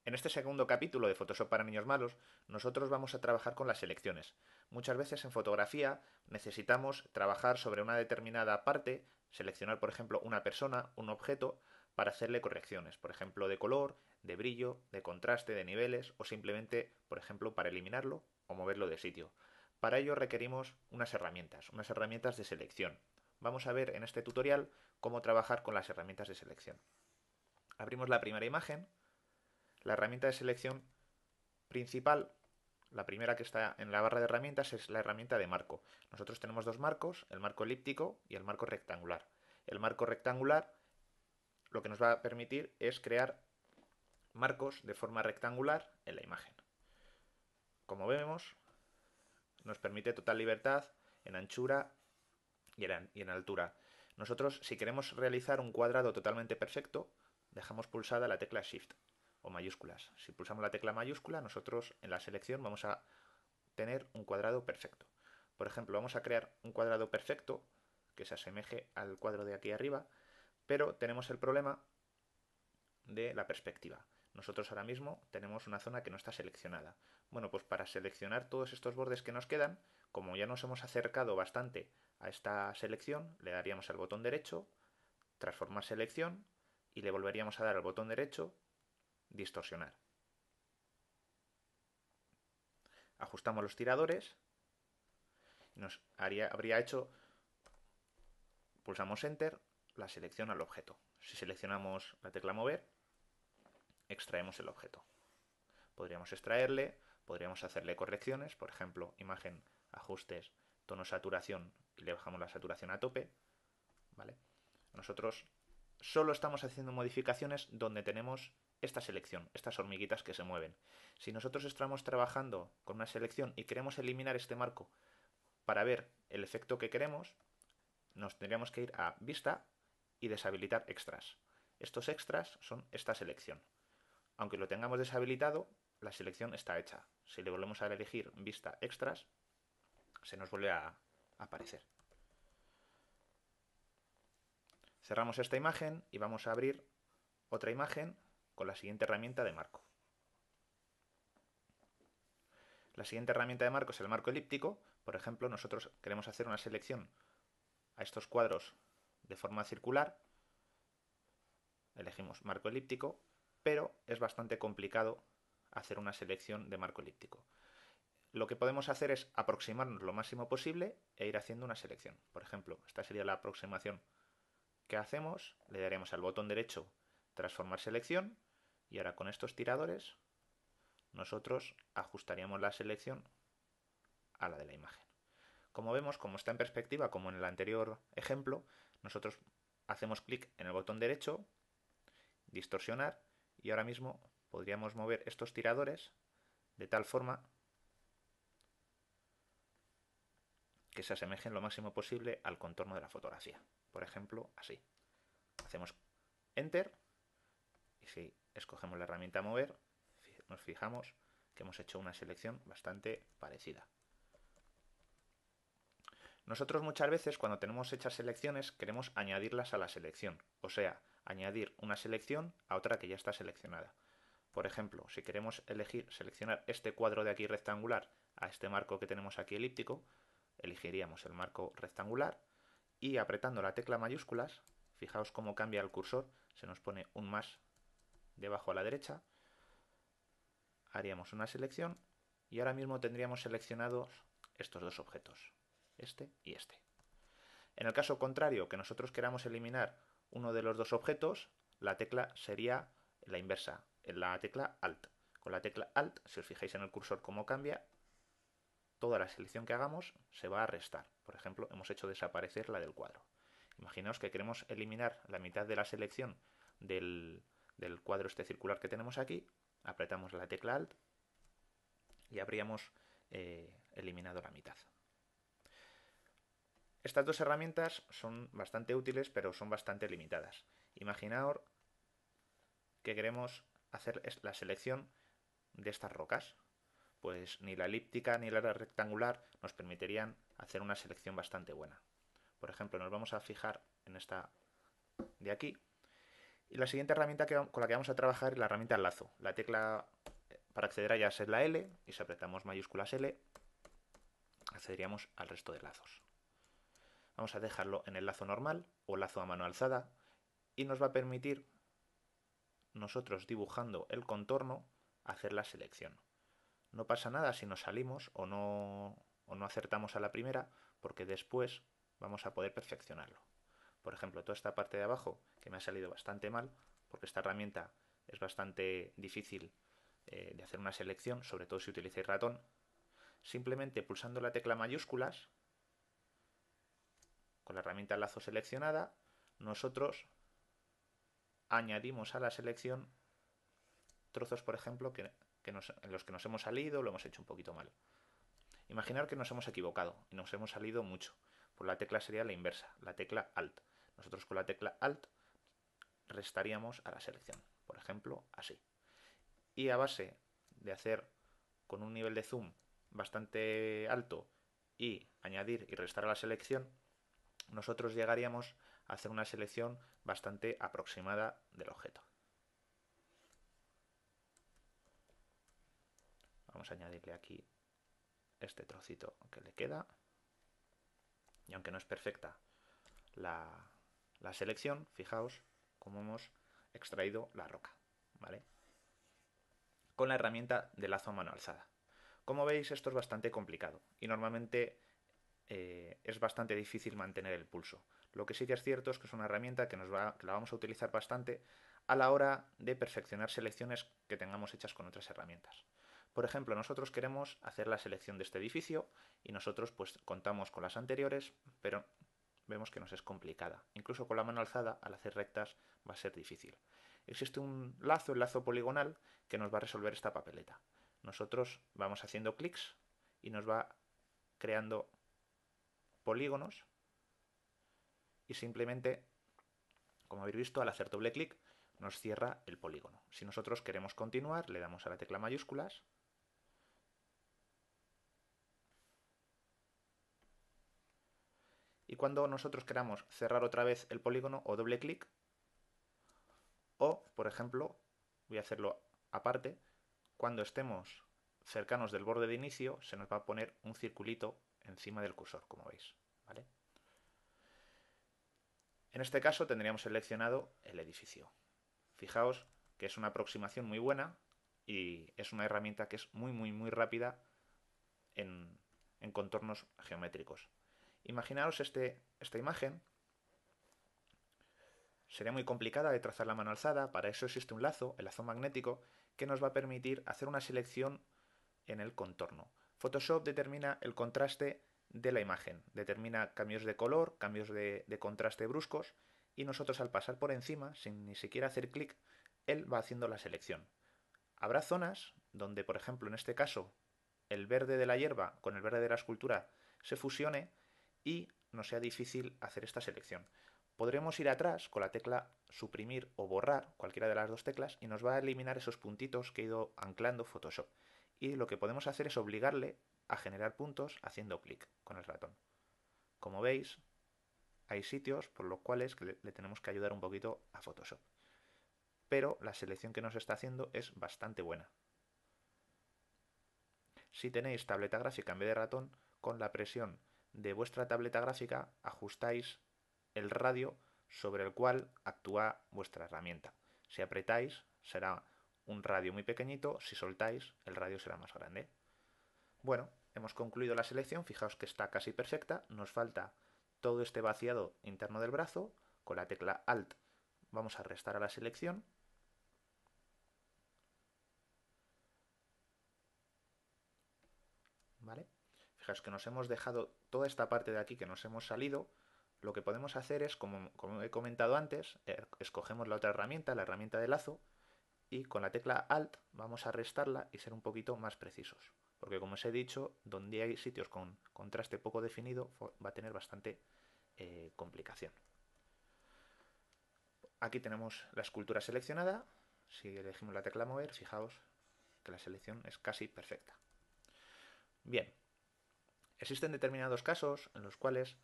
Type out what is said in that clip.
En este segundo capítulo de Photoshop para niños malos, nosotros vamos a trabajar con las selecciones. Muchas veces en fotografía necesitamos trabajar sobre una determinada parte, seleccionar, por ejemplo, una persona, un objeto, para hacerle correcciones, por ejemplo, de color, de brillo, de contraste, de niveles, o simplemente, por ejemplo, para eliminarlo o moverlo de sitio. Para ello requerimos unas herramientas de selección. Vamos a ver en este tutorial cómo trabajar con las herramientas de selección. Abrimos la primera imagen. La herramienta de selección principal, la primera que está en la barra de herramientas, es la herramienta de marco. Nosotros tenemos dos marcos, el marco elíptico y el marco rectangular. El marco rectangular lo que nos va a permitir es crear marcos de forma rectangular en la imagen. Como vemos, nos permite total libertad en anchura y en altura. Nosotros, si queremos realizar un cuadrado totalmente perfecto, dejamos pulsada la tecla Shift o mayúsculas. Si pulsamos la tecla mayúscula, nosotros en la selección vamos a tener un cuadrado perfecto. Por ejemplo, vamos a crear un cuadrado perfecto que se asemeje al cuadro de aquí arriba, pero tenemos el problema de la perspectiva. Nosotros ahora mismo tenemos una zona que no está seleccionada. Bueno, pues para seleccionar todos estos bordes que nos quedan, como ya nos hemos acercado bastante a esta selección, le daríamos al botón derecho, transformar selección, y le volveríamos a dar al botón derecho, distorsionar. Ajustamos los tiradores y habría hecho, pulsamos Enter, la selección al objeto. Si seleccionamos la tecla mover, extraemos el objeto. Podríamos extraerle, podríamos hacerle correcciones, por ejemplo, imagen, ajustes, tono, saturación, y le bajamos la saturación a tope, ¿vale? Nosotros solo estamos haciendo modificaciones donde tenemos esta selección, estas hormiguitas que se mueven. Si nosotros estamos trabajando con una selección y queremos eliminar este marco para ver el efecto que queremos, nos tendríamos que ir a Vista y deshabilitar extras. Estos extras son esta selección. Aunque lo tengamos deshabilitado, la selección está hecha. Si le volvemos a elegir Vista Extras, se nos vuelve a aparecer. Cerramos esta imagen y vamos a abrir otra imagen con la siguiente herramienta de marco. La siguiente herramienta de marco es el marco elíptico. Por ejemplo, nosotros queremos hacer una selección a estos cuadros de forma circular. Elegimos marco elíptico, pero es bastante complicado hacer una selección de marco elíptico. Lo que podemos hacer es aproximarnos lo máximo posible e ir haciendo una selección. Por ejemplo, esta sería la aproximación que hacemos. Le daremos al botón derecho transformar selección y ahora con estos tiradores nosotros ajustaríamos la selección a la de la imagen. Como vemos, como está en perspectiva, como en el anterior ejemplo, nosotros hacemos clic en el botón derecho, distorsionar, y ahora mismo podríamos mover estos tiradores de tal forma que se asemejen lo máximo posible al contorno de la fotografía. Por ejemplo, así. Hacemos Enter y si escogemos la herramienta mover, nos fijamos que hemos hecho una selección bastante parecida. Nosotros muchas veces cuando tenemos hechas selecciones queremos añadirlas a la selección, o sea, añadir una selección a otra que ya está seleccionada. Por ejemplo, si queremos seleccionar este cuadro de aquí rectangular a este marco que tenemos aquí elíptico, elegiríamos el marco rectangular y apretando la tecla mayúsculas, fijaos cómo cambia el cursor, se nos pone un más debajo a la derecha, haríamos una selección y ahora mismo tendríamos seleccionados estos dos objetos, este y este. En el caso contrario, que nosotros queramos eliminar uno de los dos objetos, la tecla sería la inversa, la tecla Alt. Con la tecla Alt, si os fijáis en el cursor cómo cambia, toda la selección que hagamos se va a restar. Por ejemplo, hemos hecho desaparecer la del cuadro. Imaginaos que queremos eliminar la mitad de la selección del cuadro este circular que tenemos aquí, apretamos la tecla Alt y habríamos eliminado la mitad. Estas dos herramientas son bastante útiles, pero son bastante limitadas. Imaginaos que queremos hacer la selección de estas rocas. Pues ni la elíptica ni la rectangular nos permitirían hacer una selección bastante buena. Por ejemplo, nos vamos a fijar en esta de aquí Y la siguiente herramienta con la que vamos a trabajar es la herramienta lazo. La tecla para acceder a ella es la L, y si apretamos mayúsculas L, accederíamos al resto de lazos. Vamos a dejarlo en el lazo normal o lazo a mano alzada y nos va a permitir, nosotros dibujando el contorno, hacer la selección. No pasa nada si nos salimos o no acertamos a la primera, porque después vamos a poder perfeccionarlo. Por ejemplo, toda esta parte de abajo, que me ha salido bastante mal, porque esta herramienta es bastante difícil de hacer una selección, sobre todo si utilizáis ratón, simplemente pulsando la tecla mayúsculas, con la herramienta lazo seleccionada, nosotros añadimos a la selección trozos, por ejemplo, en los que nos hemos salido, lo hemos hecho un poquito mal. Imaginar que nos hemos equivocado y nos hemos salido mucho. Pues la tecla sería la inversa, la tecla Alt. Nosotros con la tecla Alt restaríamos a la selección, por ejemplo, así. Y a base de hacer con un nivel de zoom bastante alto y añadir y restar a la selección, nosotros llegaríamos a hacer una selección bastante aproximada del objeto. Vamos a añadirle aquí este trocito que le queda. Y aunque no es perfecta la selección, fijaos cómo hemos extraído la roca, ¿vale? Con la herramienta de lazo a mano alzada. Como veis, esto es bastante complicado y normalmente es bastante difícil mantener el pulso. Lo que sí que es cierto es que es una herramienta que la vamos a utilizar bastante a la hora de perfeccionar selecciones que tengamos hechas con otras herramientas. Por ejemplo, nosotros queremos hacer la selección de este edificio y nosotros pues contamos con las anteriores, pero vemos que nos es complicada. Incluso con la mano alzada, al hacer rectas, va a ser difícil. Existe un lazo, el lazo poligonal, que nos va a resolver esta papeleta. Nosotros vamos haciendo clics y nos va creando polígonos y simplemente, como habéis visto, al hacer doble clic nos cierra el polígono. Si nosotros queremos continuar, le damos a la tecla mayúsculas y cuando nosotros queramos cerrar otra vez el polígono o doble clic, o por ejemplo, voy a hacerlo aparte, cuando estemos cercanos del borde de inicio se nos va a poner un circulito encima del cursor, como veis, ¿vale? En este caso tendríamos seleccionado el edificio. Fijaos que es una aproximación muy buena y es una herramienta que es muy rápida en contornos geométricos. Imaginaos esta imagen. Sería muy complicada de trazar la mano alzada, para eso existe un lazo, el lazo magnético, que nos va a permitir hacer una selección en el contorno. Photoshop determina el contraste de la imagen, determina cambios de color, cambios de contraste bruscos, y nosotros al pasar por encima, sin ni siquiera hacer clic, él va haciendo la selección. Habrá zonas donde, por ejemplo, en este caso, el verde de la hierba con el verde de la escultura se fusione y no sea difícil hacer esta selección. Podremos ir atrás con la tecla suprimir o borrar, cualquiera de las dos teclas, y nos va a eliminar esos puntitos que ha ido anclando Photoshop. Y lo que podemos hacer es obligarle a generar puntos haciendo clic con el ratón. Como veis, hay sitios por los cuales le tenemos que ayudar un poquito a Photoshop. Pero la selección que nos está haciendo es bastante buena. Si tenéis tableta gráfica en vez de ratón, con la presión de vuestra tableta gráfica ajustáis el radio sobre el cual actúa vuestra herramienta. Si apretáis será un radio muy pequeñito, si soltáis el radio será más grande. Bueno, hemos concluido la selección, fijaos que está casi perfecta, nos falta todo este vaciado interno del brazo, con la tecla Alt vamos a restar a la selección. ¿Vale? Fijaos que nos hemos dejado toda esta parte de aquí que nos hemos salido. Lo que podemos hacer es, como he comentado antes, escogemos la otra herramienta, la herramienta de lazo, y con la tecla Alt vamos a restarla y ser un poquito más precisos. Porque como os he dicho, donde hay sitios con contraste poco definido va a tener bastante complicación. Aquí tenemos la escultura seleccionada. Si elegimos la tecla mover, fijaos que la selección es casi perfecta. Bien, existen determinados casos en los cuales